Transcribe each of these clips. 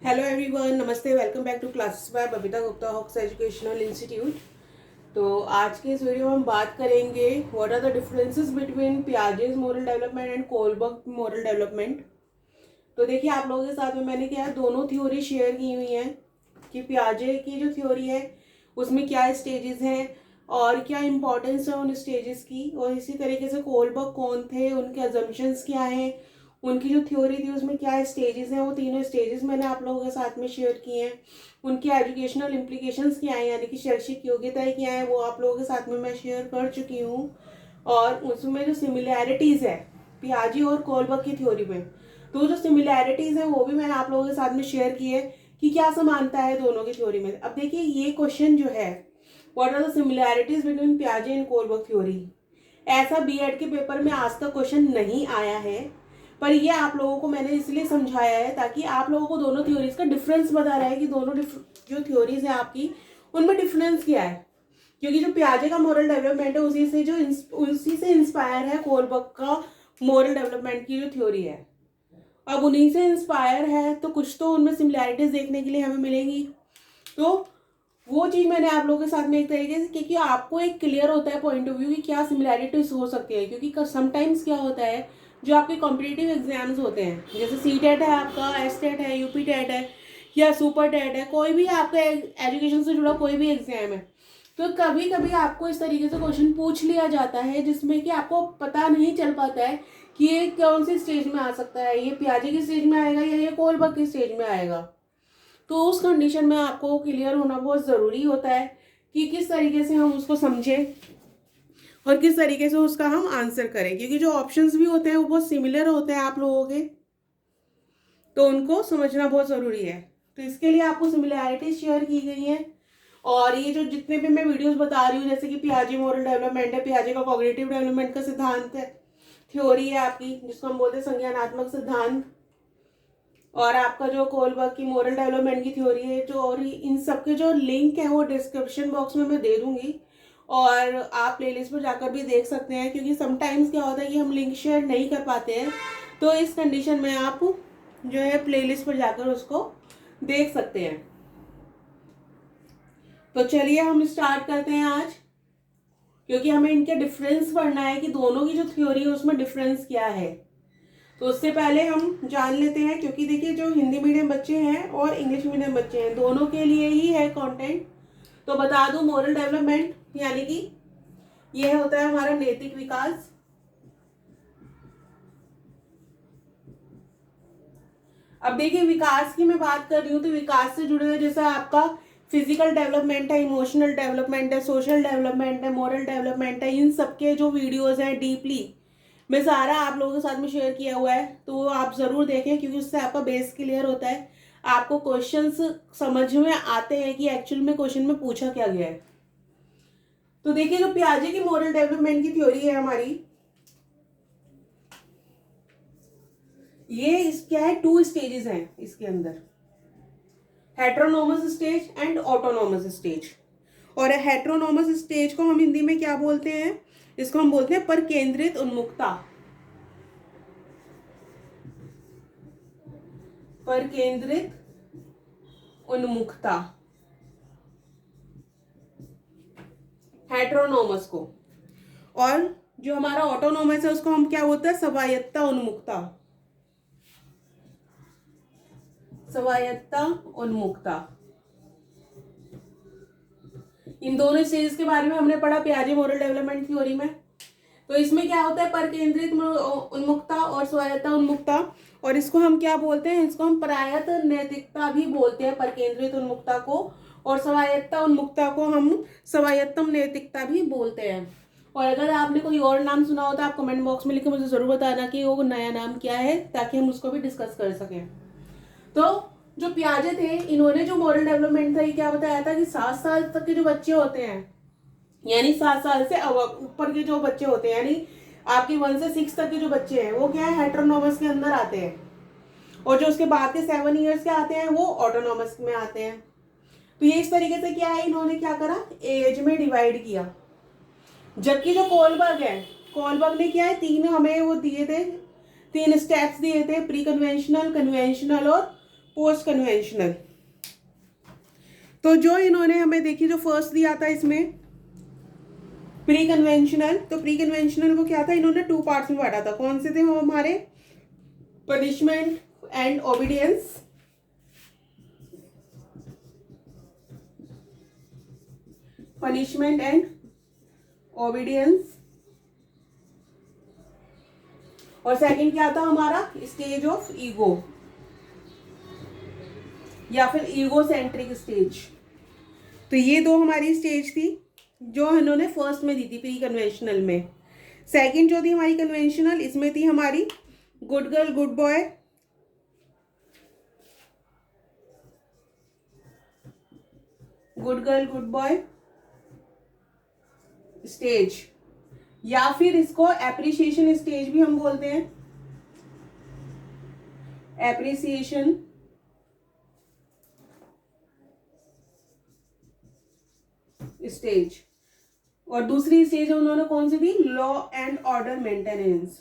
Hello everyone, नमस्ते। Welcome back to classes by Babita Gupta Hawks educational institute. तो आज के इस वीडियो में हम बात करेंगे what are the differences between Piaget's moral development and Kohlberg moral development. तो देखिए, आप लोगों के साथ में मैंने क्या है, दोनों थ्योरी शेयर की हुई हैं कि पियाजे की जो थ्योरी है उसमें क्या स्टेजेस हैं और क्या इंपॉर्टेंस है उन स्टेजेस की, और इसी तरीके से कोलबर्ग कौन थे, उनके अजम्पशंस क्या हैं, उनकी जो थ्योरी थी उसमें क्या स्टेजेस हैं। वो तीनों स्टेजेस मैंने आप लोगों के साथ में शेयर किए हैं। उनकी एजुकेशनल इम्प्लीकेशंस क्या हैं, यानी कि शैक्षिक योग्यताएं क्या हैं, वो आप लोगों के साथ में मैं शेयर कर चुकी हूँ। और उसमें जो सिमिलैरिटीज़ है पियाजे और कोलबर्ग की थ्योरी में, तो जो सिमिलैरिटीज़ हैं वो भी मैंने आप लोगों के साथ में शेयर की है कि क्या समानता है दोनों की थ्योरी में। अब देखिए, ये क्वेश्चन जो है, what are the similarities between पियाजे एंड कोलबर्ग थ्योरी, ऐसा बीएड के पेपर में आज तक क्वेश्चन नहीं आया है। पर ये आप लोगों को मैंने इसलिए समझाया है ताकि आप लोगों को दोनों थ्योरीज का डिफरेंस बता रहा है कि दोनों जो थ्योरीज है आपकी, उनमें डिफरेंस क्या है। क्योंकि जो पियाजे का मोरल डेवलपमेंट है उसी से इंस्पायर है कोलबर्ग का मोरल डेवलपमेंट की जो थ्योरी है। अब उन्हीं से इंस्पायर है तो कुछ तो उनमें सिमिलैरिटीज देखने के लिए हमें मिलेंगी। तो वो चीज़ मैंने आप लोगों के साथ में एक तरीके से, क्योंकि आपको एक क्लियर होता है पॉइंट ऑफ व्यू कि क्या सिमिलैरिटीज हो सकती है। क्योंकि समटाइम्स क्या होता है, जो आपके कॉम्पिटिटिव एग्जाम्स होते हैं, जैसे सी टेट है आपका, एस टेट है, यूपी टेट है या सुपर टेट है, कोई भी आपका एजुकेशन से जुड़ा कोई भी एग्जाम है, तो कभी कभी आपको इस तरीके से क्वेश्चन पूछ लिया जाता है जिसमें कि आपको पता नहीं चल पाता है कि ये कौन सी स्टेज में आ सकता है, ये पियाजे की स्टेज में आएगा या ये कोलबर्ग की स्टेज में आएगा। तो उस कंडीशन में आपको क्लियर होना बहुत ज़रूरी होता है कि किस तरीके से हम उसको समझें और किस तरीके से उसका हम आंसर करें, क्योंकि जो ऑप्शंस भी होते हैं वो बहुत सिमिलर होते हैं आप लोगों के, तो उनको समझना बहुत ज़रूरी है। तो इसके लिए आपको सिमिलैरिटीज शेयर की गई हैं। और ये जो जितने भी मैं वीडियोस बता रही हूँ, जैसे कि पियाजे मोरल डेवलपमेंट है, पियाजे का कॉग्निटिव डेवलपमेंट का सिद्धांत है, थ्योरी है आपकी, जिसको हम बोलते हैं संज्ञानात्मक सिद्धांत, और आपका जो कोलबर्ग की मोरल डेवलपमेंट की थ्योरी है, जो और इन सब के जो लिंक है वो डिस्क्रिप्शन बॉक्स में मैं दे दूंगी, और आप प्लेलिस्ट पर जाकर भी देख सकते हैं। क्योंकि समटाइम्स क्या होता है कि हम लिंक शेयर नहीं कर पाते हैं, तो इस कंडीशन में आप जो है प्लेलिस्ट पर जाकर उसको देख सकते हैं। तो चलिए हम स्टार्ट करते हैं आज, क्योंकि हमें इनके डिफरेंस पढ़ना है कि दोनों की जो थ्योरी है उसमें डिफरेंस क्या है। तो उससे पहले हम जान लेते हैं, क्योंकि देखिए जो हिंदी मीडियम बच्चे हैं और इंग्लिश मीडियम बच्चे हैं, दोनों के लिए ही है कंटेंट। तो बता दूं, मोरल डेवलपमेंट यानी कि यह होता है हमारा नैतिक विकास। अब देखिए, विकास की मैं बात कर रही हूँ तो विकास से जुड़े हुए जैसे आपका फिजिकल डेवलपमेंट है, इमोशनल डेवलपमेंट है, सोशल डेवलपमेंट है, मोरल डेवलपमेंट है, इन सबके जो वीडियोस हैं डीपली मैं सारा आप लोगों के साथ में शेयर किया हुआ है, तो वो आप ज़रूर देखें, क्योंकि उससे आपका बेस क्लियर होता है, आपको क्वेश्चंस समझ में आते हैं कि एक्चुअल में क्वेश्चन में पूछा क्या गया है। तो देखिए, जो पियाजे की मोरल डेवलपमेंट की थ्योरी है हमारी, ये क्या है, 2 स्टेजेस हैं इसके अंदर, हेट्रोनोमस स्टेज एंड ऑटोनोमस स्टेज। और हेट्रोनोमस स्टेज को हम हिंदी में क्या बोलते हैं, इसको हम बोलते हैं पर केंद्रित उन्मुखता। पर केंद्रित उन्मुखता, हेट्रोनोमस को। और जो हमारा ऑटोनोमस है उसको हम क्या बोलते हैं, स्वायत्ता उन्मुखता। स्वायत्ता उन्मुखता। इन दोनों स्टेजेस के बारे में हमने पढ़ा पियाजे मोरल डेवलपमेंट थ्योरी में। तो इसमें क्या होता है, पर केंद्रित उन्मुखता और स्वायत्ता उन्मुखता, और इसको हम क्या बोलते हैं, इसको हम प्रायत नैतिकता भी बोलते हैं, पर केंद्रित उन्मुखता को, और स्वायत्ता उन्मुखता को हम स्वायत्तम नैतिकता भी बोलते हैं। और अगर आपने कोई और नाम सुना हो तो आप कमेंट बॉक्स में लिख के मुझे जरूर बताना कि वो नया नाम क्या है, ताकि हम उसको भी डिस्कस कर सकें। तो जो पियाजे थे, इन्होंने जो मॉरल डेवलपमेंट था ये क्या बताया था कि 7 साल तक के जो बच्चे होते हैं, यानी 7 साल से ऊपर के जो बच्चे होते हैं, यानी आपके 1 से 6 तक के जो बच्चे हैं, वो क्या है, हेट्रोनोमस के अंदर आते हैं। और जो उसके बाद के 7 ईयर्स के आते हैं वो ऑटोनोमस में आते हैं। तो ये इस तरीके से क्या है, इन्होंने क्या करा, एज में डिवाइड किया। जबकि जो कोलबर्ग है, कोलबर्ग ने क्या है, 3 हमें वो दिए थे, 3 स्टेप्स दिए थे, प्री कन्वेंशनल, कन्वेंशनल और पोस्ट कन्वेंशनल। तो जो इन्होंने हमें देखिए जो फर्स्ट दिया था इसमें प्री कन्वेंशनल, तो प्री कन्वेंशनल को क्या था, इन्होंने 2 पार्ट्स में बांटा था। कौन से थे वो हमारे? Punishment and obedience, punishment and obedience, और सेकंड क्या था हमारा? स्टेज ऑफ ईगो या फिर ईगो सेंट्रिक स्टेज। तो ये 2 हमारी स्टेज थी जो इन्होंने फर्स्ट में दी थी प्री कन्वेंशनल में। सेकंड जो थी हमारी कन्वेंशनल, इसमें थी हमारी good girl good boy, good girl good boy stage, या फिर इसको एप्रिसिएशन स्टेज भी हम बोलते हैं, एप्रिसिएशन स्टेज। और दूसरी स्टेज उन्होंने कौन सी दी? Law and order maintenance,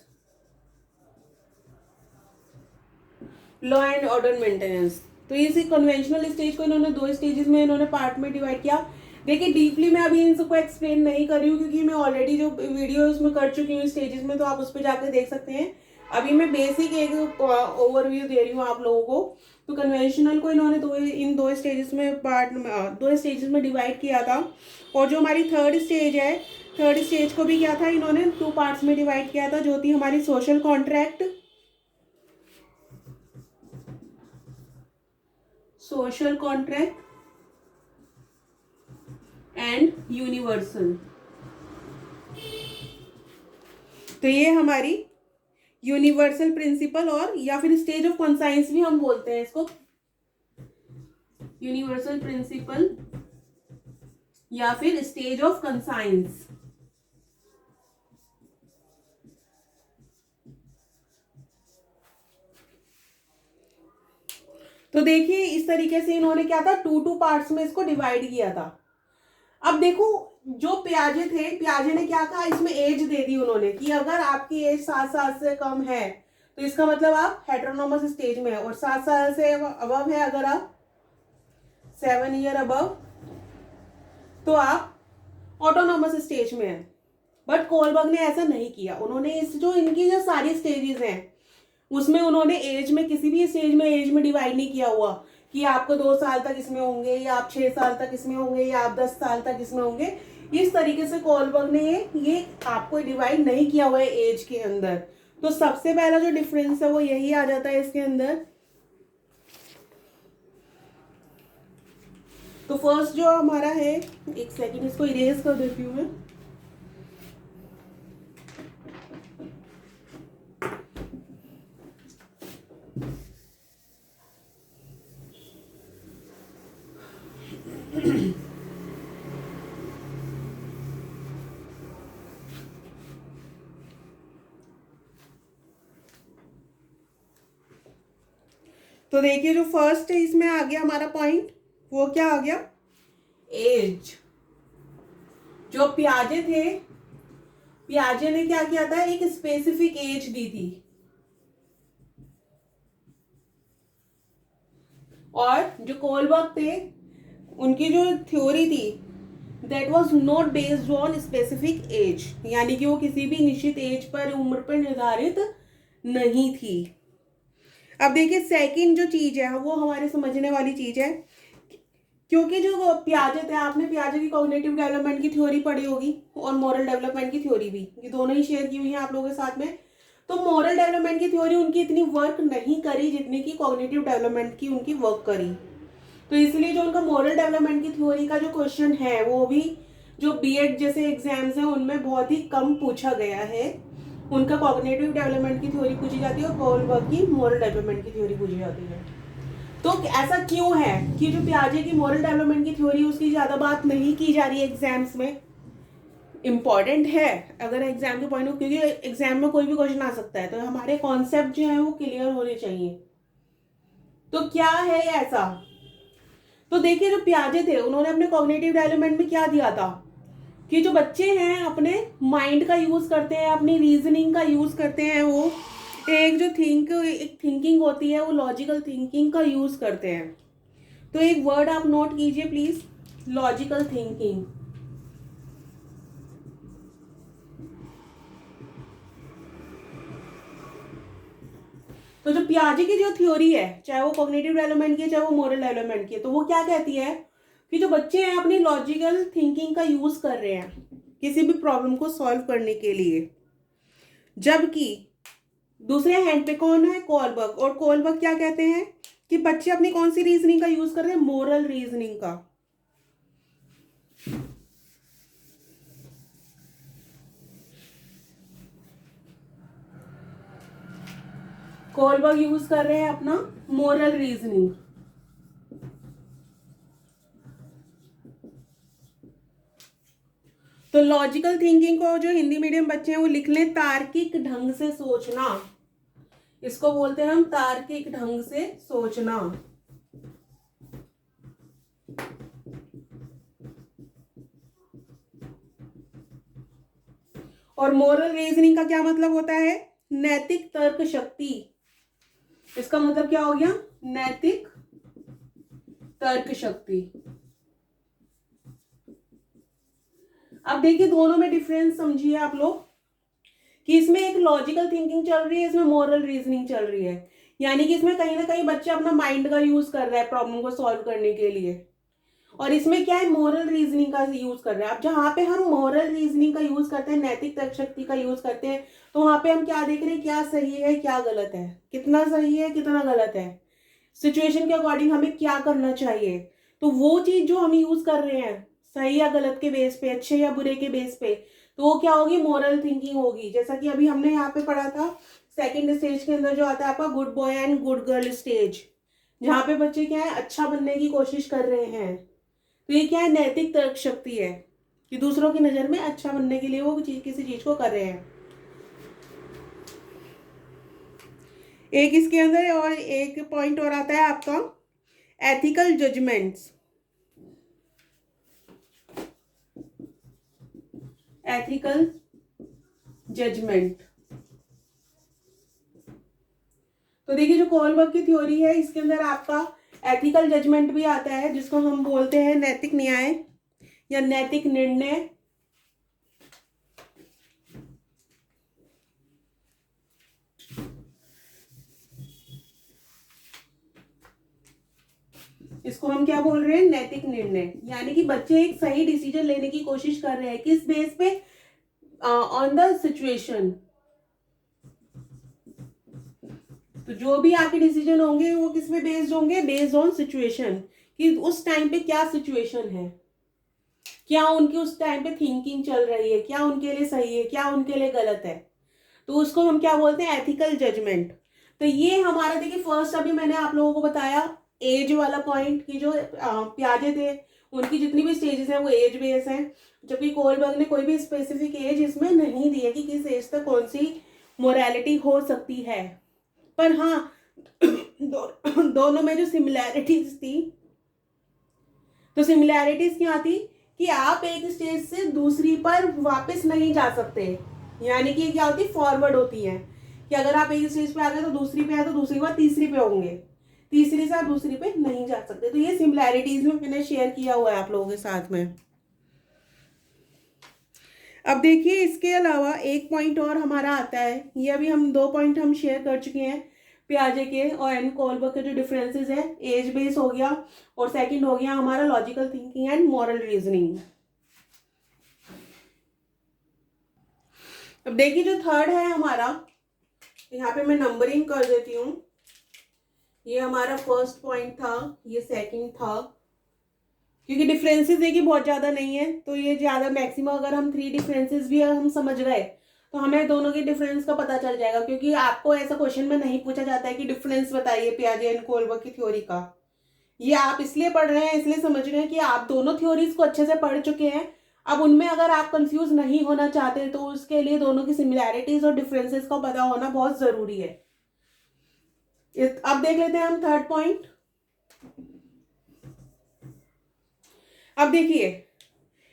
law and order maintenance. तो इसी कन्वेंशनल स्टेज को इन्होंने 2 स्टेजेस में इन्होंने पार्ट में डिवाइड किया। देखिए डीपली मैं अभी इन सबको एक्सप्लेन नहीं कर रही हूँ क्योंकि मैं ऑलरेडी जो वीडियो उसमें कर चुकी हूँ स्टेजेस में, तो आप उस पर जाकर देख सकते हैं। अभी मैं बेसिक एक ओवरव्यू दे रही हूँ आप लोगों को। तो कन्वेंशनल को इन्होंने इन 2 स्टेजेस में 2 स्टेजेस में डिवाइड किया था। और जो हमारी थर्ड स्टेज है, थर्ड स्टेज को भी क्या था, इन्होंने 2 पार्ट्स में डिवाइड किया था, जो थी हमारी social contract, social contract and universal. तो ये हमारी यूनिवर्सल प्रिंसिपल, और या फिर स्टेज ऑफ कॉन्साइंस भी हम बोलते हैं इसको, यूनिवर्सल प्रिंसिपल या फिर स्टेज ऑफ कंसाइंस। तो देखिए इस तरीके से इन्होंने क्या था, 2 पार्ट्स में इसको डिवाइड किया था। अब देखो जो पियाजे थे, पियाजे ने क्या कहा, इसमें एज दे दी उन्होंने कि अगर आपकी एज 7 साल से कम है तो इसका मतलब आप हेटेरोनोमस स्टेज में है, और 7 साल से अबव है अगर आप 7 ईयर अबव, तो आप ऑटोनोमस स्टेज में है। बट कोलबर्ग ने ऐसा नहीं किया। उन्होंने इस जो इनकी जो सारी स्टेजेस हैं उसमें उन्होंने एज में किसी भी स्टेज में एज में डिवाइड नहीं किया हुआ कि आपको 2 साल तक इसमें होंगे या आप 6 साल तक इसमें होंगे या आप 10 साल तक इसमें होंगे। इस तरीके से कोलबर्ग ने ये आपको डिवाइड नहीं किया हुआ है एज के अंदर। तो सबसे पहला जो डिफरेंस है वो यही आ जाता है इसके अंदर। तो फर्स्ट जो हमारा है, एक सेकंड इसको इरेज कर देती हूँ मैं। तो देखिए जो फर्स्ट है इसमें आ गया हमारा पॉइंट, वो क्या आ गया, एज। जो पियाजे थे, पियाजे ने क्या किया था, एक स्पेसिफिक एज दी थी, और जो कोलबर्ग थे उनकी जो थ्योरी थी that was not based on specific age, यानी कि वो किसी भी निश्चित एज पर, उम्र पर निर्धारित नहीं थी। अब देखिए सेकंड जो चीज है वो हमारे समझने वाली चीज है, क्योंकि जो पियाजे थे, आपने पियाजे की कॉग्निटिव डेवलपमेंट की थ्योरी पढ़ी होगी और मॉरल डेवलपमेंट की थ्योरी भी, ये दोनों ही शेयर की हुई है आप लोगों के साथ में। तो मॉरल डेवलपमेंट की थ्योरी उनकी इतनी वर्क नहीं करी जितनी की कॉग्निटिव डेवलपमेंट की उनकी वर्क करी। तो इसलिए जो उनका मॉरल डेवलपमेंट की थ्योरी का जो क्वेश्चन है वो भी जो बीएड जैसे एग्जाम्स हैं उनमें बहुत ही कम पूछा गया है। उनका कॉग्निटिव डेवलपमेंट की थ्योरी पूछी जाती है और कोलबर्ग की मॉरल डेवलपमेंट की थ्योरी पूछी जाती है। तो ऐसा क्यों है कि जो पियाजे की मॉरल डेवलपमेंट की थ्योरी उसकी ज़्यादा बात नहीं की जा रही है एग्जाम्स में? इम्पॉर्टेंट है अगर एग्जाम के पॉइंट ऑफ, क्योंकि एग्जाम में कोई भी क्वेश्चन आ सकता है, तो हमारे कॉन्सेप्ट जो है वो क्लियर होने चाहिए। तो क्या है ऐसा? तो देखिए जो पियाजे थे उन्होंने अपने कॉग्निटिव डेवलपमेंट में क्या दिया था कि जो बच्चे हैं अपने माइंड का यूज करते हैं, अपनी रीजनिंग का यूज करते हैं, वो एक थिंकिंग होती है, वो लॉजिकल थिंकिंग का यूज करते हैं। तो एक वर्ड आप नोट कीजिए प्लीज, लॉजिकल थिंकिंग। तो जो पियाजे की जो थ्योरी है, चाहे वो कॉग्निटिव डेवलपमेंट की है चाहे वो मोरल डेवलपमेंट की है, तो वो क्या कहती है कि जो बच्चे हैं अपनी लॉजिकल थिंकिंग का यूज कर रहे हैं किसी भी प्रॉब्लम को सॉल्व करने के लिए, जबकि दूसरे हैंड पे कौन है, कोलबर्ग। और कोलबर्ग क्या कहते हैं कि बच्चे अपनी कौन सी रीजनिंग का यूज कर रहे हैं, मोरल रीजनिंग का। कोलबर्ग यूज कर रहे हैं अपना मोरल रीजनिंग। तो लॉजिकल थिंकिंग को जो हिंदी मीडियम बच्चे हैं वो लिख लें, तार्किक ढंग से सोचना। इसको बोलते हैं हम तार्किक ढंग से सोचना। और मोरल रीजनिंग का क्या मतलब होता है, नैतिक तर्क शक्ति। इसका मतलब क्या हो गया, नैतिक तर्क शक्ति। अब देखिए दोनों में डिफरेंस समझिए आप लोग, कि इसमें एक लॉजिकल थिंकिंग चल रही है, इसमें मोरल रीजनिंग चल रही है। यानी कि इसमें कहीं ना कहीं बच्चा अपना माइंड का यूज कर रहा है प्रॉब्लम को सॉल्व करने के लिए, और इसमें क्या है, मोरल रीजनिंग का यूज कर रहे हैं। अब जहाँ पे हम मोरल रीजनिंग का यूज करते हैं, नैतिक तर्क शक्ति का यूज करते हैं, तो वहां पे हम क्या देख रहे हैं, क्या सही है क्या गलत है, कितना सही है कितना गलत है, सिचुएशन के अकॉर्डिंग हमें क्या करना चाहिए। तो वो चीज जो हम यूज कर रहे हैं सही या गलत के बेस पे, अच्छे या बुरे के बेस पे, तो वो क्या होगी, मोरल थिंकिंग होगी। जैसा कि अभी हमने यहाँ पे पढ़ा था, सेकंड स्टेज के अंदर जो आता है आपका good boy and good girl stage, जहाँ पे बच्चे क्या है, अच्छा बनने की कोशिश कर रहे हैं। तो ये क्या है, नैतिक तर्क शक्ति है, कि दूसरों की नजर में अच्छा बनने के लिए वो किसी चीज को कर रहे हैं। एक इसके अंदर और एक पॉइंट और आता है आपका, एथिकल जजमेंट्स। Ethical judgement. तो देखिए जो कोलबर्ग की थ्योरी है, इसके अंदर आपका एथिकल जजमेंट भी आता है, जिसको हम बोलते हैं नैतिक न्याय या नैतिक निर्णय। इसको हम क्या बोल रहे हैं, नैतिक निर्णय। यानी कि बच्चे एक सही डिसीजन लेने की कोशिश कर रहे हैं, किस बेस पे, ऑन द सिचुएशन। तो जो भी आपके डिसीजन होंगे वो किस पे बेस्ड होंगे, बेस्ड ऑन सिचुएशन, कि उस टाइम पे क्या सिचुएशन है, क्या उनकी उस टाइम पे थिंकिंग चल रही है, क्या उनके लिए सही है क्या उनके लिए गलत है। तो उसको हम क्या बोलते हैं, एथिकल जजमेंट। तो ये हमारा देखिए फर्स्ट अभी मैंने आप लोगों को बताया एज वाला पॉइंट, कि जो प्याजे थे उनकी जितनी भी स्टेजेस हैं वो एज बेस हैं, जबकि कोलबर्ग ने कोई भी स्पेसिफिक एज इसमें नहीं दी है कि किस एज तक कौन सी मोरालिटी हो सकती है। पर हाँ दोनों में जो सिमिलैरिटीज थी, तो सिमिलैरिटीज क्या थी, कि आप एक स्टेज से दूसरी पर वापस नहीं जा सकते। यानी कि क्या होती, फॉरवर्ड होती है, कि अगर आप एक स्टेज पे आ गए तो दूसरी पे आए तो दूसरी बार तीसरी पे होंगे, तीसरी से आप दूसरी पे नहीं जा सकते। तो ये सिमिलैरिटीज में मैंने शेयर किया हुआ है आप लोगों के साथ में। अब देखिए इसके अलावा एक पॉइंट और हमारा आता है, ये अभी हम दो पॉइंट हम शेयर कर चुके हैं पियाजे के और एन कोलबर्ग के जो डिफरेंसेस है, एज बेस हो गया और सेकंड हो गया हमारा logical thinking and moral reasoning. अब देखिए जो थर्ड है हमारा, यहाँ पे मैं नंबरिंग कर देती हूँ, ये हमारा फर्स्ट पॉइंट था, ये सेकंड था। क्योंकि डिफरेंसेस देखिए बहुत ज़्यादा नहीं है, तो ये ज़्यादा मैक्सिमम अगर हम 3 डिफरेंसेस भी हम समझ गए तो हमें दोनों के डिफरेंस का पता चल जाएगा। क्योंकि आपको ऐसा क्वेश्चन में नहीं पूछा जाता है कि डिफरेंस बताइए पियाजे एंड कोलबर्ग की थ्योरी का। ये आप इसलिए पढ़ रहे हैं, इसलिए समझ रहे हैं कि आप दोनों थ्योरीज को अच्छे से पढ़ चुके हैं। अब उनमें अगर आप कंफ्यूज नहीं होना चाहते तो उसके लिए दोनों की सिमिलैरिटीज और डिफरेंसेस का पता होना बहुत जरूरी है। अब देख लेते हैं हम थर्ड पॉइंट। अब देखिए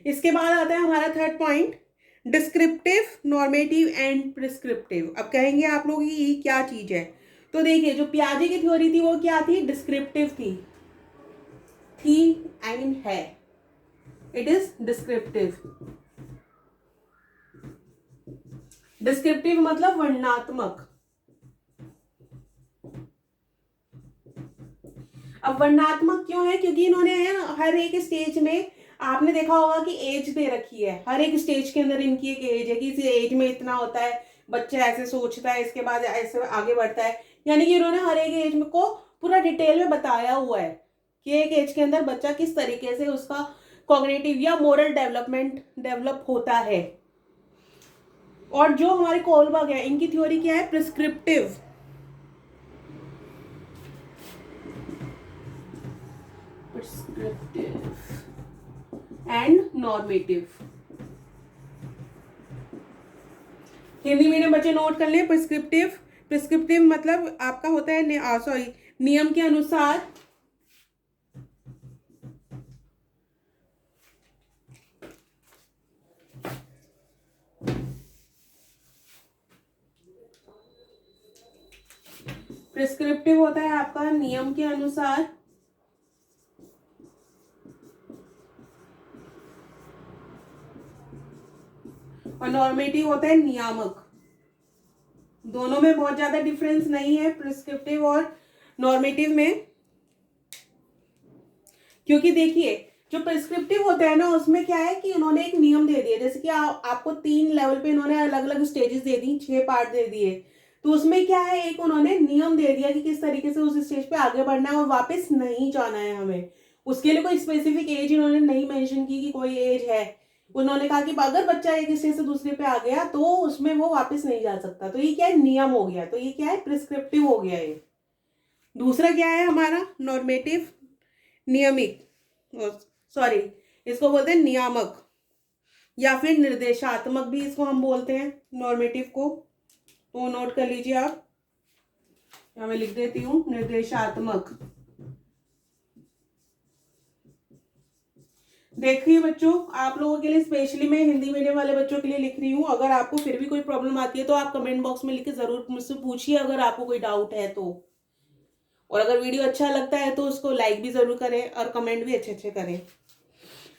इसके बाद आता है हमारा third point, descriptive, normative and prescriptive. अब कहेंगे आप लोग ये क्या चीज है, तो देखिए जो पियाजे की थ्योरी थी वो क्या थी, डिस्क्रिप्टिव थी आई मीन है, इट इज डिस्क्रिप्टिव। डिस्क्रिप्टिव मतलब वर्णनात्मक। अब वर्णनात्मक क्यों है, क्योंकि इन्होंने हर एक स्टेज में, आपने देखा होगा कि एज दे रखी है, हर एक स्टेज के अंदर इनकी एक एज है कि इस एज में इतना होता है, बच्चा ऐसे सोचता है, इसके बाद ऐसे आगे बढ़ता है। यानी कि इन्होंने हर एक एज को पूरा डिटेल में बताया हुआ है कि एक एज के अंदर बच्चा किस तरीके से उसका कॉग्निटिव या मोरल डेवलप होता है। और जो हमारे कोलबर्ग है, इनकी थ्योरी क्या है, prescriptive. And normative. Hindi medium बच्चे नोट कर लें, प्रिस्क्रिप्टिव मतलब आपका होता है नियम के अनुसार। प्रिस्क्रिप्टिव होता है आपका नियम के अनुसार, और नॉर्मेटिव होता है नियामक। दोनों में बहुत ज्यादा डिफरेंस नहीं है, प्रिस्क्रिप्टिव और नॉर्मेटिव में। क्योंकि देखिए जो प्रिस्क्रिप्टिव होता है ना, उसमें क्या है कि उन्होंने एक नियम दे दिया, जैसे कि आपको 3 लेवल पे इन्होंने अलग अलग स्टेजेस दे दी, 6 पार्ट दे दिए। तो उसमें क्या है, एक उन्होंने नियम दे दिया कि किस तरीके से उस स्टेज पे आगे बढ़ना है और वापस नहीं जाना है हमें। उसके लिए कोई स्पेसिफिक एज इन्होंने नहीं मेंशन की कि कोई एज है। उन्होंने कहा कि अगर बच्चा एक स्टेज से दूसरे पे आ गया तो उसमें वो वापस नहीं जा सकता। तो ये क्या है, नियम हो गया, तो ये क्या है, प्रिस्क्रिप्टिव हो गया ये। दूसरा क्या है हमारा, नॉर्मेटिव, नियमित, सॉरी इसको बोलते हैं नियामक या फिर निर्देशात्मक भी इसको हम बोलते हैं नॉर्मेटिव को। तो नोट कर लीजिए आप, या मैं लिख देती हूं, निर्देशात्मक। देखिए बच्चों, आप लोगों के लिए स्पेशली मैं हिंदी मीडियम वाले बच्चों के लिए लिख रही हूँ। अगर आपको फिर भी कोई प्रॉब्लम आती है तो आप कमेंट बॉक्स में लिख के जरूर मुझसे पूछिए, अगर आपको कोई डाउट है तो। और अगर वीडियो अच्छा लगता है तो उसको लाइक भी जरूर करें और कमेंट भी अच्छे अच्छे करें।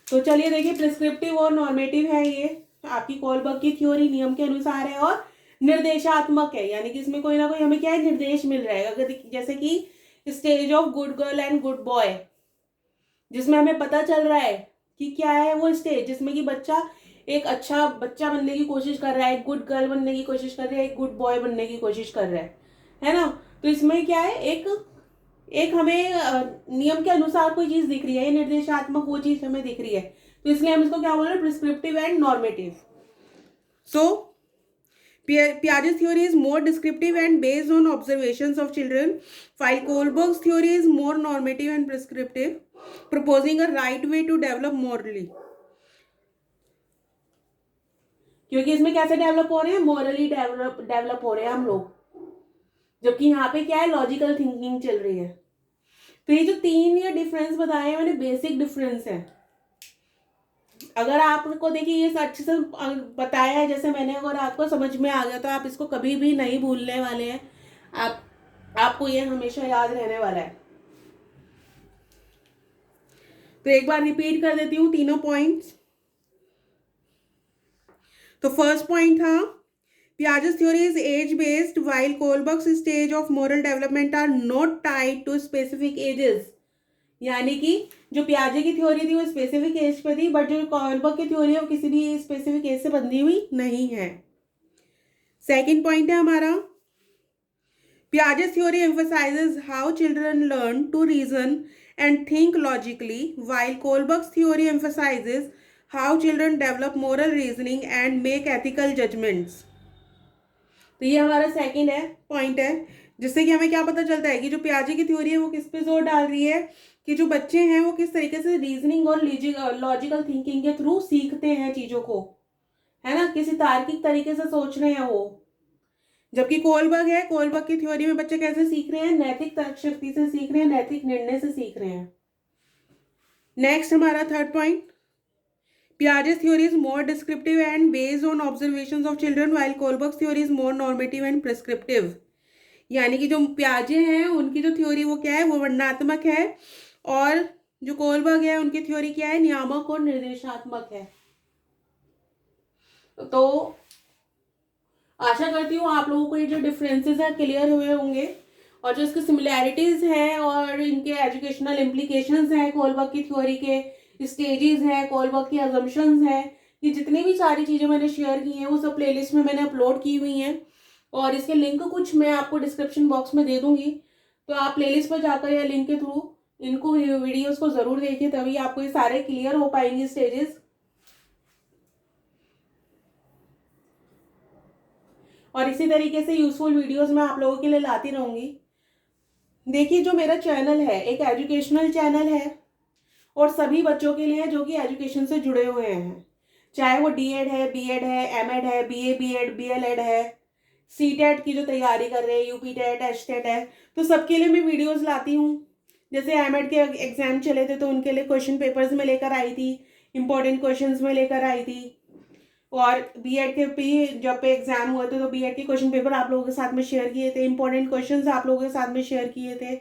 तो चलिए देखिए, प्रिस्क्रिप्टिव और नॉर्मेटिव है, ये आपकी कोलबर्ग की थ्योरी नियम के अनुसार है, और निर्देशात्मक है, यानी कि इसमें कोई ना कोई हमें क्या है, निर्देश मिल रहा है। अगर जैसे कि stage of good girl and good boy, जिसमें हमें पता चल रहा है कि क्या है वो स्टेज, जिसमें कि बच्चा एक अच्छा बच्चा बनने की कोशिश कर रहा है, एक गुड गर्ल बनने की कोशिश कर रहा है, एक गुड बॉय बनने की कोशिश कर रहा है ना। तो इसमें क्या है, एक हमें नियम के अनुसार कोई चीज दिख रही है, ये निर्देशात्मक वो चीज हमें दिख रही है। तो इसलिए हम इसको क्या बोल रहे हैं, prescriptive and normative. So Piaget's theory is more descriptive and based on observations of children, while Kohlberg's theory is more normative and prescriptive, proposing a right way to develop morally. क्योंकि इसमें कैसे डेवलप हो रहे हैं, morally develop हो रहे हैं हम लोग, जबकि यहाँ पे क्या है, लॉजिकल थिंकिंग चल रही है। तो ये जो 3 ये डिफरेंस बताए हैं मैंने, बेसिक डिफरेंस है। अगर आपको देखिए ये अच्छे से बताया है जैसे मैंने, अगर आपको समझ में आ गया तो आप इसको कभी भी नहीं भूलने वाले हैं, आपको ये हमेशा याद रहने वाला है। तो एक बार रिपीट कर देती हूँ तीनों पॉइंट्स। तो फर्स्ट पॉइंट था, Piaget's theory is age based while Kohlberg's stage of moral development are not tied to specific ages। यानी कि जो पियाजे की थ्योरी थी वो स्पेसिफिक एज पे थी, बट जो कोलबर्ग की थ्योरी है वो किसी भी स्पेसिफिक एज से बंधी हुई नहीं है। सेकंड पॉइंट है हमारा, Piaget's theory emphasizes how children learn to reason and think logically, while Kohlberg's theory emphasizes how children develop moral reasoning and make ethical judgments। तो ये हमारा सेकंड है पॉइंट है, जिससे कि हमें क्या पता चलता है कि जो पियाजे की थ्योरी है वो किस पे जोर डाल रही है, कि जो बच्चे हैं वो किस तरीके से रीजनिंग और लॉजिकल थिंकिंग के थ्रू सीखते हैं चीजों को, है ना, किसी तार्किक तरीके से सोच रहे हैं वो। जबकि कोलबर्ग की थ्योरी में बच्चे कैसे सीख रहे हैं, नैतिक तर्कशक्ति से सीख रहे हैं, नैतिक निर्णय से सीख रहे हैं। नेक्स्ट हमारा third point, Piaget's theory is more descriptive and based on observations of children, while Kohlberg's theory is more normative and prescriptive. यानी कि जो पियाजे हैं उनकी जो थ्योरी वो क्या है, वो वर्णनात्मक है, और जो कोलबर्ग है उनकी थ्योरी क्या है, नियामक और निर्देशात्मक है। तो आशा करती हूँ आप लोगों को ये जो डिफरेंसेस है क्लियर हुए होंगे, और जो इसके सिमिलैरिटीज हैं और इनके एजुकेशनल इम्प्लीकेशंस हैं, कोलबर्ग की थ्योरी के स्टेजेस हैं, कोलबर्ग की अजम्पशंस हैं, ये जितनी भी सारी चीज़ें मैंने शेयर की हैं वो सब प्लेलिस्ट में मैंने अपलोड की हुई हैं, और इसके लिंक कुछ मैं आपको डिस्क्रिप्शन बॉक्स में दे दूंगी। तो आप प्लेलिस्ट पर जाकर या लिंक के थ्रू इनको वीडियोस को ज़रूर देखिए, तभी आपको ये सारे क्लियर हो पाएंगे स्टेजेस। और इसी तरीके से यूजफुल वीडियोस मैं आप लोगों के लिए लाती रहूँगी। देखिए, जो मेरा चैनल है एक एजुकेशनल चैनल है और सभी बच्चों के लिए जो कि एजुकेशन से जुड़े हुए हैं, चाहे वो डीएड है, बीएड है, एमएड है, बीए बीएड बीएलएड है, सीटेट की जो तैयारी कर रहे हैं, यूपी टेट, एचटेट है, तो सबके लिए मैं वीडियोस लाती हूँ। जैसे एमएड के एग्जाम चले थे तो उनके लिए क्वेश्चन पेपर्स में लेकर आई थी, इंपॉर्टेंट क्वेश्चंस में लेकर आई थी, और बीएड के भी जब पे एग्जाम हुए थे तो बीएड के क्वेश्चन पेपर आप लोगों के साथ में शेयर किए थे, इंपॉर्टेंट क्वेश्चंस आप लोगों के साथ में शेयर किए थे।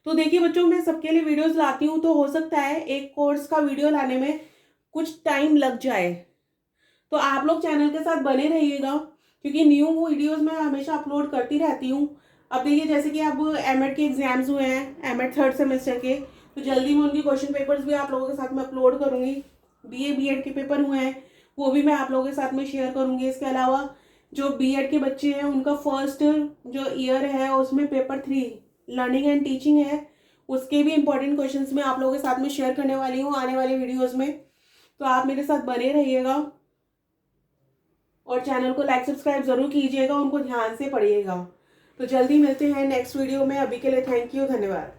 तो देखिए बच्चों, मैं सबके लिए वीडियोस लाती हूँ, तो हो सकता है एक कोर्स का वीडियो लाने में कुछ टाइम लग जाए, तो आप लोग चैनल के साथ बने रहिएगा, क्योंकि न्यू वीडियोस मैं हमेशा अपलोड करती रहती हूँ। अब देखिए, जैसे कि अब एमएड के एग्जाम्स हुए हैं, एमएड थर्ड सेमेस्टर के, तो जल्दी मैं उनकी क्वेश्चन पेपर्स भी आप लोगों के साथ में अपलोड करूँगी। बीए बीएड के पेपर हुए हैं वो भी मैं आप लोगों के साथ में शेयर करूँगी। इसके अलावा जो बीएड के बच्चे हैं उनका फर्स्ट जो ईयर है उसमें पेपर 3 लर्निंग एंड टीचिंग है, उसके भी इंपॉर्टेंट क्वेश्चंस मैं आप लोगों के साथ में शेयर करने वाली हूँ आने वाले वीडियोज़ में। तो आप मेरे साथ बने रहिएगा और चैनल को लाइक सब्सक्राइब ज़रूर कीजिएगा, उनको ध्यान से पढ़िएगा। तो जल्दी मिलते हैं नेक्स्ट वीडियो में। अभी के लिए थैंक यू, धन्यवाद।